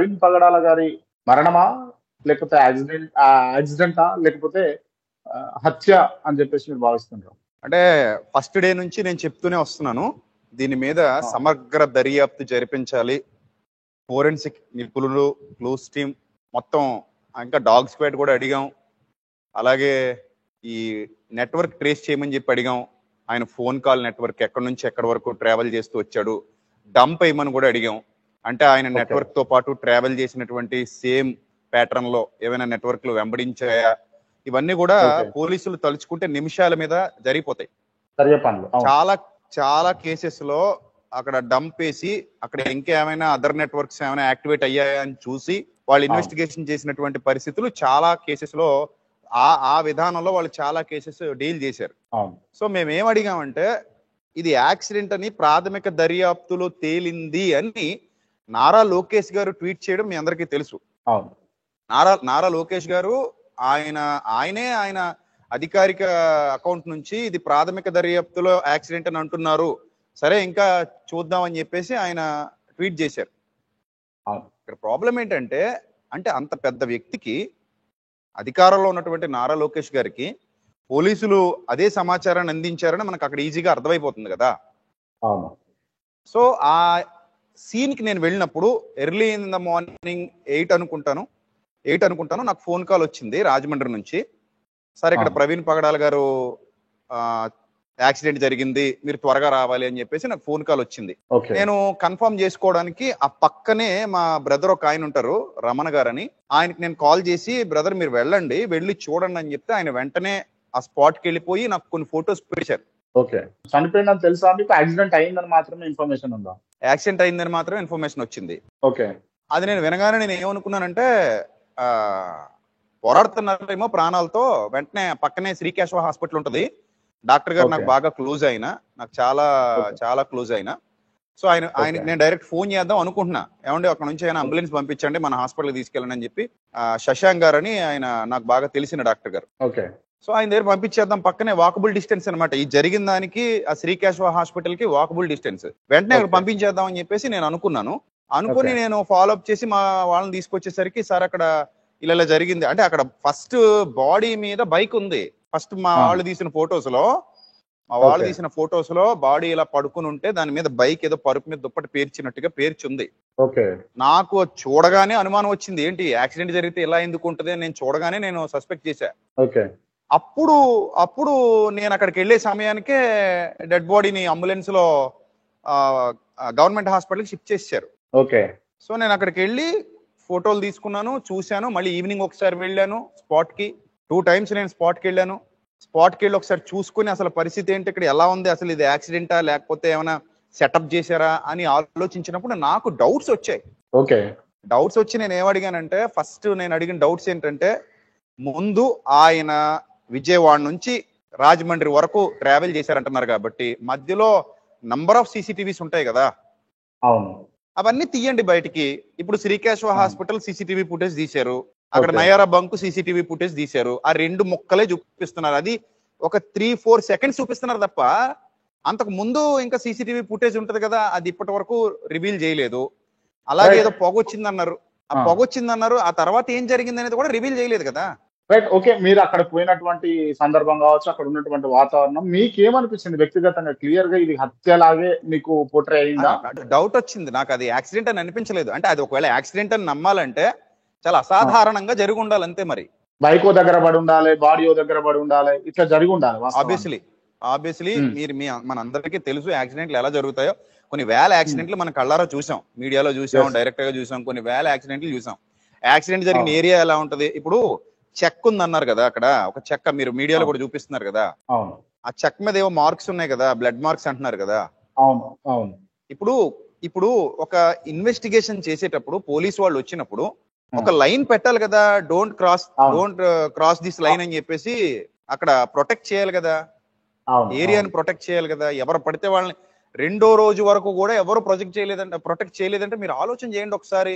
ప్రవీణ్ పగడాల గారి మరణమా? లేకపోతే యాక్సిడెంటా? లేకపోతే హత్య అని చెప్పేసి మీరు భావిస్తున్నారు? అంటే ఫస్ట్ డే నుంచి నేను చెప్తూనే వస్తున్నాను, దీని మీద సమగ్ర దర్యాప్తు జరిపించాలి. ఫోరెన్సిక్ నిపుణులు, క్లూస్ టీమ్ మొత్తం, ఇంకా డాగ్ స్క్వాడ్ కూడా అడిగాం. అలాగే ఈ నెట్వర్క్ ట్రేస్ చేయమని చెప్పి అడిగాం. ఆయన ఫోన్ కాల్ నెట్వర్క్ ఎక్కడి నుంచి ఎక్కడి వరకు ట్రావెల్ చేస్తూ వచ్చాడు, డంప్ అయ్యమని కూడా అడిగాం. అంటే ఆయన నెట్వర్క్ తో పాటు ట్రావెల్ చేసినటువంటి సేమ్ ప్యాటర్న్ లో ఏమైనా నెట్వర్క్లు వెంబడించాయా, ఇవన్నీ కూడా పోలీసులు తలుచుకుంటే నిమిషాల మీద జరిగిపోతాయి. చాలా చాలా కేసెస్ లో అక్కడ డంప్ వేసి అక్కడ ఇంకేమైనా అదర్ నెట్వర్క్స్ ఏమైనా యాక్టివేట్ అయ్యాయా అని చూసి వాళ్ళు ఇన్వెస్టిగేషన్ చేసినటువంటి పరిస్థితులు చాలా కేసెస్ లో ఆ విధానంలో వాళ్ళు చాలా కేసెస్ డీల్ చేశారు. సో మేము ఏం అడిగామంటే, ఇది యాక్సిడెంట్ అని ప్రాథమిక దర్యాప్తులో తేలింది అని నారా లోకేష్ గారు ట్వీట్ చేయడం మీ అందరికీ తెలుసు. నారా లోకేష్ గారు ఆయన అధికారిక అకౌంట్ నుంచి ఇది ప్రాథమిక దర్యాప్తులో యాక్సిడెంట్ అని అంటున్నారు, సరే ఇంకా చూద్దామని చెప్పేసి ఆయన ట్వీట్ చేశారు. ఇక్కడ ప్రాబ్లం ఏంటంటే, అంటే అంత పెద్ద వ్యక్తికి, అధికారంలో ఉన్నటువంటి నారా లోకేష్ గారికి పోలీసులు అదే సమాచారాన్ని అందించారని మనకు అక్కడ ఈజీగా అర్థమైపోతుంది కదా. సో ఆ సీన్ కి నేను వెళ్ళినప్పుడు ఎర్లీ ఇన్ ద మార్నింగ్ 8 అనుకుంటాను నాకు ఫోన్ కాల్ వచ్చింది రాజమండ్రి నుంచి. సరే ఇక్కడ ప్రవీణ్ పగడాల గారు యాక్సిడెంట్ జరిగింది, మీరు త్వరగా రావాలి అని చెప్పేసి నాకు ఫోన్ కాల్ వచ్చింది. నేను కన్ఫర్మ్ చేసుకోవడానికి ఆ పక్కనే మా బ్రదర్ ఒక ఆయన ఉంటారు, రమణ గారని, ఆయనకి నేను కాల్ చేసి, బ్రదర్ మీరు వెళ్ళండి, వెళ్ళి చూడండి అని చెప్తే ఆయన వెంటనే ఆ స్పాట్ కి వెళ్ళిపోయి నాకు కొన్ని ఫొటోస్ పెట్టారు. చనిపోయిందని తెలుసా మీకు? యాక్సిడెంట్ అయిందని మాత్రమే ఇన్ఫర్మేషన్ ఉందా? యాక్సిడెంట్ అయిందని మాత్రమే ఇన్ఫర్మేషన్ వచ్చింది. అది నేను వినగానే నేను ఏమనుకున్నానంటే, పోరాడుతున్నారేమో ప్రాణాలతో. వెంటనే పక్కనే శ్రీకేశవ హాస్పిటల్ ఉంటది, డాక్టర్ గారు నాకు బాగా క్లోజ్ అయినా, నాకు చాలా చాలా క్లోజ్ అయినా. సో ఆయనకి నేను డైరెక్ట్ ఫోన్ చేద్దాం అనుకుంటున్నా, ఏమంటే అక్కడ నుంచి ఆయన అంబులెన్స్ పంపించండి, మన హాస్పిటల్కి తీసుకెళ్ళండి అని చెప్పి. శశాంక్ గారు అని ఆయన నాకు బాగా తెలిసిన డాక్టర్ గారు. సో ఆయన దగ్గర పంపించేద్దాం, పక్కనే వాకబుల్ డిస్టెన్స్ అనమాట, ఈ జరిగిన దానికి ఆ శ్రీకేశవ హాస్పిటల్ కి వాకబుల్ డిస్టెన్స్, వెంటనే అక్కడ పంపించేద్దాం అని చెప్పేసి నేను అనుకుని నేను ఫాలో అప్ చేసి మా వాళ్ళని తీసుకొచ్చేసరికి, సార్ అక్కడ ఇలా జరిగింది అంటే, అక్కడ ఫస్ట్ బాడీ మీద బైక్ ఉంది. ఫస్ట్ మా వాళ్ళు తీసిన ఫొటోస్ లో బాడీ ఇలా పడుకుని ఉంటే దాని మీద బైక్ ఏదో పరుపు మీద దుప్పటి పేర్చినట్టుగా పేర్చుంది. నాకు చూడగానే అనుమానం వచ్చింది, ఏంటి యాక్సిడెంట్ జరిగితే ఇలా ఎందుకు ఉంటది అని నేను చూడగానే నేను సస్పెక్ట్ చేశా. అప్పుడు నేను అక్కడికి వెళ్లే సమయానికే డెడ్ బాడీని అంబులెన్స్ లో గవర్నమెంట్ హాస్పిటల్కి షిఫ్ట్ చేశారు. సో నేను అక్కడికి వెళ్ళి ఫోటోలు తీసుకున్నాను, చూశాను. మళ్ళీ ఈవినింగ్ ఒకసారి వెళ్ళాను స్పాట్ కి, 2 times నేను స్పాట్ కి వెళ్ళాను. స్పాట్ కి వెళ్ళి ఒకసారి చూసుకుని అసలు పరిస్థితి ఏంటి, ఇక్కడ ఎలా ఉంది, అసలు ఇది యాక్సిడెంటా లేకపోతే ఏమైనా సెటప్ చేశారా అని ఆలోచించినప్పుడు నాకు డౌట్స్ వచ్చాయి. డౌట్స్ వచ్చి నేను ఏమడిగానంటే, ఫస్ట్ నేను అడిగిన డౌట్స్ ఏంటంటే, ముందు ఆయన విజయవాడ నుంచి రాజమండ్రి వరకు ట్రావెల్ చేశారంటున్నారు కాబట్టి మధ్యలో నంబర్ ఆఫ్ సీసీటీవీస్ ఉంటాయి కదా, అవన్నీ తీయండి బయటికి. ఇప్పుడు శ్రీకేశవ హాస్పిటల్ సీసీటీవీ ఫుటేజ్ తీశారు, అక్కడ నయారా బంక్ సీసీటీవీ ఫుటేజ్ తీశారు, ఆ 2 ముక్కలే చూపిస్తున్నారు. అది ఒక 3-4 seconds చూపిస్తున్నారు తప్ప, అంతకు ముందు ఇంకా సీసీటీవీ ఫుటేజ్ ఉంటది కదా, అది ఇప్పటి వరకు రివీల్ చేయలేదు. అలాగే ఏదో పొగొచ్చిందన్నారు, ఆ తర్వాత ఏం జరిగింది అనేది కూడా రివీల్ చేయలేదు కదా. మీరు అక్కడ పోయినటువంటి సందర్భం కావచ్చు, అక్కడ ఉన్నటువంటి వాతావరణం మీకేమనిపించింది వ్యక్తిగతంగా? క్లియర్ గా ఇది హత్యలాగే మీకు పోట్రే అయిందా? డౌట్ వచ్చింది నాకు, అది యాక్సిడెంట్ అని అనిపించలేదు. అంటే అది ఒకవేళ యాక్సిడెంట్ అని నమ్మాలంటే చాలా అసాధారణంగా జరిగి ఉండాలి అంతే. మరి బైకో దగ్గర పడి ఉండాలి, బాడీయో దగ్గర పడి ఉండాలి, ఇట్లా జరిగి ఉండాలి. ఆబ్వియస్లీ మన అందరికీ తెలుసు యాక్సిడెంట్లు ఎలా జరుగుతాయో. కొన్ని వేల యాక్సిడెంట్లు మన కళ్ళారా చూసాం, మీడియాలో చూసాం, డైరెక్ట్ గా చూసాం, కొన్ని వేల యాక్సిడెంట్లు చూసాం. యాక్సిడెంట్ జరిగిన ఏరియా ఎలా ఉంటది, ఇప్పుడు చెక్ ఉంది అన్నారు కదా, అక్కడ ఒక చెక్క మీరు మీడియాలో కూడా చూపిస్తున్నారు కదా, ఆ చెక్ మీద ఏవో మార్క్స్ ఉన్నాయి కదా, బ్లడ్ మార్క్స్ అంటున్నారు కదా. ఇప్పుడు ఒక ఇన్వెస్టిగేషన్ చేసేటప్పుడు పోలీసు వాళ్ళు వచ్చినప్పుడు ఒక లైన్ పెట్టాలి కదా, డోంట్ క్రాస్ దిస్ లైన్ అని చెప్పేసి అక్కడ ప్రొటెక్ట్ చేయాలి కదా, ఏరియాని ప్రొటెక్ట్ చేయాలి కదా. ఎవరు పడితే వాళ్ళని 2వ రోజు వరకు కూడా ఎవరు ప్రొటెక్ట్ చేయలేదంటే మీరు ఆలోచన చేయండి ఒకసారి.